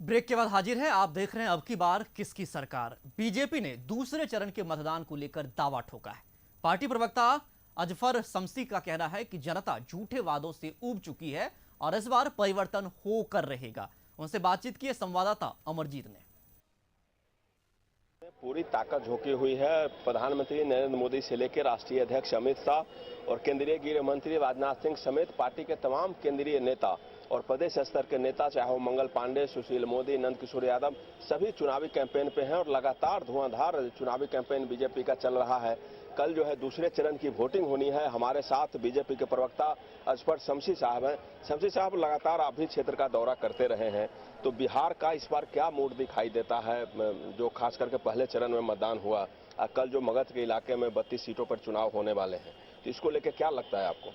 Break के बाद हाजिर है। आप देख रहे हैं अब की बार किसकी सरकार। बीजेपी ने दूसरे चरण के मतदान को लेकर दावा ठोका है। पार्टी प्रवक्ता अजफर शम्सी का कहना है कि जनता झूठे वादों से ऊब चुकी है और इस बार परिवर्तन होकर रहेगा। उनसे बातचीत की संवाददाता अमरजीत ने। पूरी ताकत झोंकी हुई है प्रधानमंत्री नरेंद्र मोदी से लेकर राष्ट्रीय अध्यक्ष अमित शाह और केंद्रीय गृह मंत्री राजनाथ सिंह समेत पार्टी के तमाम केंद्रीय नेता और प्रदेश स्तर के नेता, चाहे वो मंगल पांडे, सुशील मोदी, नंद किशोर यादव, सभी चुनावी कैंपेन पे हैं और लगातार धुआंधार चुनावी कैंपेन बीजेपी का चल रहा है। कल जो है दूसरे चरण की वोटिंग होनी है। हमारे साथ बीजेपी के प्रवक्ता अजफर शम्सी साहब हैं। शम्सी साहब लगातार आप भी क्षेत्र का दौरा करते रहे हैं, तो बिहार का इस बार क्या मूड दिखाई देता है, जो खास करके पहले चरण में मतदान हुआ, कल जो मगध के इलाके में 32 सीटों पर चुनाव होने वाले हैं, तो इसको लेकर क्या लगता है आपको?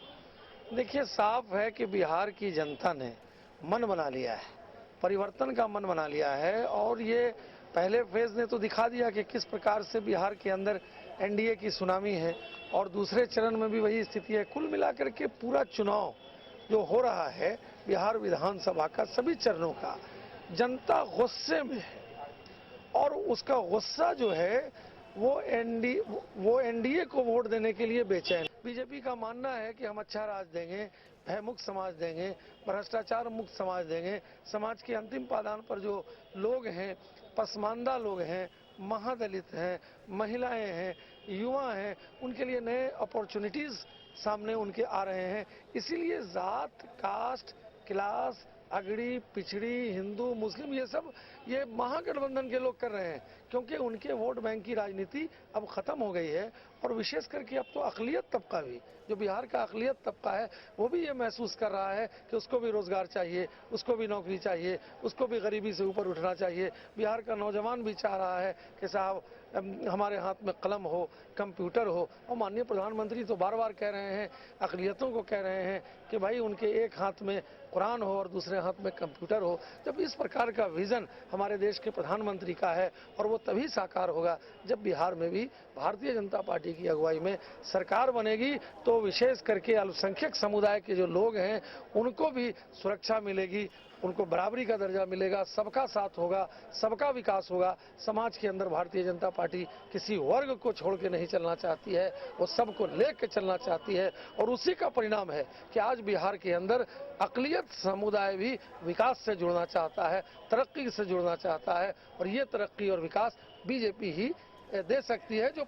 देखिए, साफ है कि बिहार की जनता ने मन बना लिया है, परिवर्तन का मन बना लिया है। और ये पहले फेज ने तो दिखा दिया कि किस प्रकार से बिहार के अंदर एनडीए की सुनामी है और दूसरे चरण में भी वही स्थिति है। कुल मिलाकर के पूरा चुनाव जो हो रहा है बिहार विधानसभा का, सभी चरणों का, जनता गुस्से में है और उसका गुस्सा जो है वो एनडीए को वोट देने के लिए बेचैन। बीजेपी का मानना है कि हम अच्छा राज देंगे, भयमुक्त समाज देंगे, भ्रष्टाचार मुक्त समाज देंगे। समाज के अंतिम पायदान पर जो लोग हैं, पसमानदा लोग हैं, महादलित हैं, महिलाएं हैं, युवा हैं, उनके लिए नए अपॉर्चुनिटीज सामने उनके आ रहे हैं। इसीलिए जात, कास्ट, क्लास, अगड़ी, पिछड़ी, हिंदू, मुस्लिम, ये महागठबंधन के लोग कर रहे हैं, क्योंकि उनके वोट बैंक की राजनीति अब खत्म हो गई है। और विशेष करके अब तो अक़लियत तबका भी, जो बिहार का अक़लियत तबका है, वो भी ये महसूस कर रहा है कि उसको भी रोजगार चाहिए, उसको भी नौकरी चाहिए, उसको भी गरीबी से ऊपर उठना चाहिए। बिहार का नौजवान भी चाह रहा है कि साहब हमारे हाथ में कलम हो, कंप्यूटर हो। और माननीय प्रधानमंत्री तो बार बार कह रहे हैं, अक़लियतों को कह रहे हैं कि भाई उनके एक हाथ में कुरान हो और दूसरे हाथ में कंप्यूटर हो। जब इस प्रकार का विजन हमारे देश के प्रधानमंत्री का है, और वो तभी साकार होगा जब बिहार में भी भारतीय जनता पार्टी की अगुवाई में सरकार बनेगी, तो विशेष करके अल्पसंख्यक समुदाय के जो लोग हैं उनको भी सुरक्षा मिलेगी, उनको बराबरी का दर्जा मिलेगा, सबका साथ होगा, सबका विकास होगा। समाज के अंदर भारतीय जनता पार्टी किसी वर्ग को छोड़ के नहीं चलना चाहती है, वो सबको लेकर चलना चाहती है। और उसी का परिणाम है कि आज बिहार के अंदर अक़लियत समुदाय भी विकास से जुड़ना चाहता है, तरक्की से जुड़ना चाहता है। और ये तरक्की और विकास बीजेपी ही दे सकती है, जो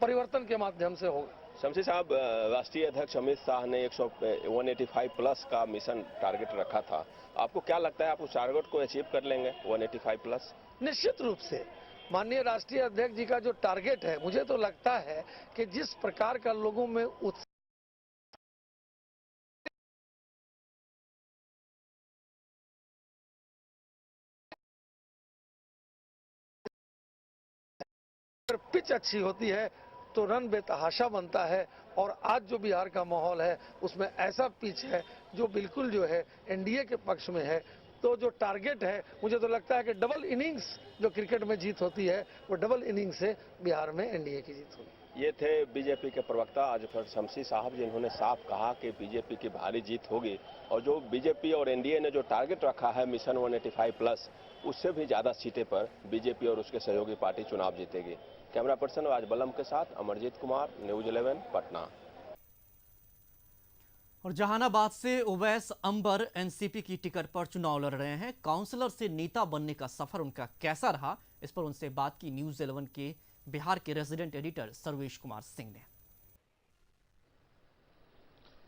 परिवर्तन के माध्यम से होगा। शम्सी साहब, राष्ट्रीय अध्यक्ष अमित शाह ने 185 प्लस का मिशन टारगेट रखा था। आपको क्या लगता है, आप उस टारगेट को अचीव कर लेंगे 185 प्लस? निश्चित रूप से माननीय राष्ट्रीय अध्यक्ष जी का जो टारगेट है, मुझे तो लगता है कि जिस प्रकार का लोगों में उत्साह पिच अच्छी होती है तो रन बेतहाशा बनता है। और आज जो बिहार का माहौल है उसमें ऐसा पिच है जो बिल्कुल जो है एनडीए के पक्ष में है। तो जो टारगेट है, मुझे तो लगता है कि डबल इनिंग्स जो क्रिकेट में जीत होती है, वो डबल इनिंग्स से बिहार में एनडीए की जीत होगी। ये थे बीजेपी के प्रवक्ता अजफर शम्सी साहब, जिन्होंने साफ कहा कि बीजेपी की भारी जीत होगी और जो बीजेपी और एनडीए ने जो टारगेट रखा है मिशन 185 प्लस, उससे भी ज्यादा सीटें पर बीजेपी और उसके सहयोगी पार्टी चुनाव जीतेगी। कैमरा पर्सन राज बलम के साथ अमरजीत कुमार, न्यूज 11 पटना। और जहानाबाद से उवैस अंबर एनसीपी की टिकट पर चुनाव लड़ रहे हैं। काउंसलर से नेता बनने का सफर उनका कैसा रहा, इस पर उनसे बात की न्यूज 11 के बिहार के रेजिडेंट एडिटर सर्वेश कुमार सिंह ने।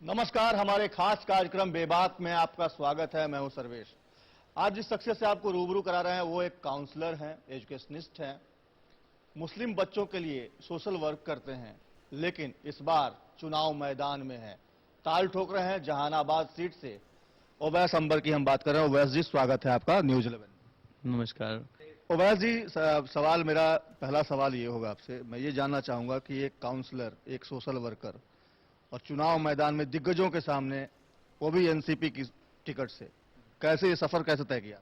नमस्कार, हमारे खास कार्यक्रम बेबात में आपका स्वागत है। मैं हूं सर्वेश। आज जिस शख्सियत से आपको रूबरू करा रहे हैं वो एक काउंसलर हैं, एजुकेशनिस्ट हैं, मुस्लिम बच्चों के लिए सोशल वर्क करते हैं, लेकिन इस बार चुनाव मैदान में है, ताल ठोक रहे हैं जहानाबाद सीट से। उवैस अंबर की हम बात कर रहे हैं। उवैस जी, स्वागत है आपका न्यूज 11। नमस्कार। उवैस जी, सवाल मेरा पहला सवाल ये होगा आपसे, मैं ये जानना चाहूंगा कि एक काउंसलर, एक सोशल वर्कर और चुनाव मैदान में दिग्गजों के सामने, वो भी एनसीपी की टिकट से, कैसे ये सफर कैसे तय किया?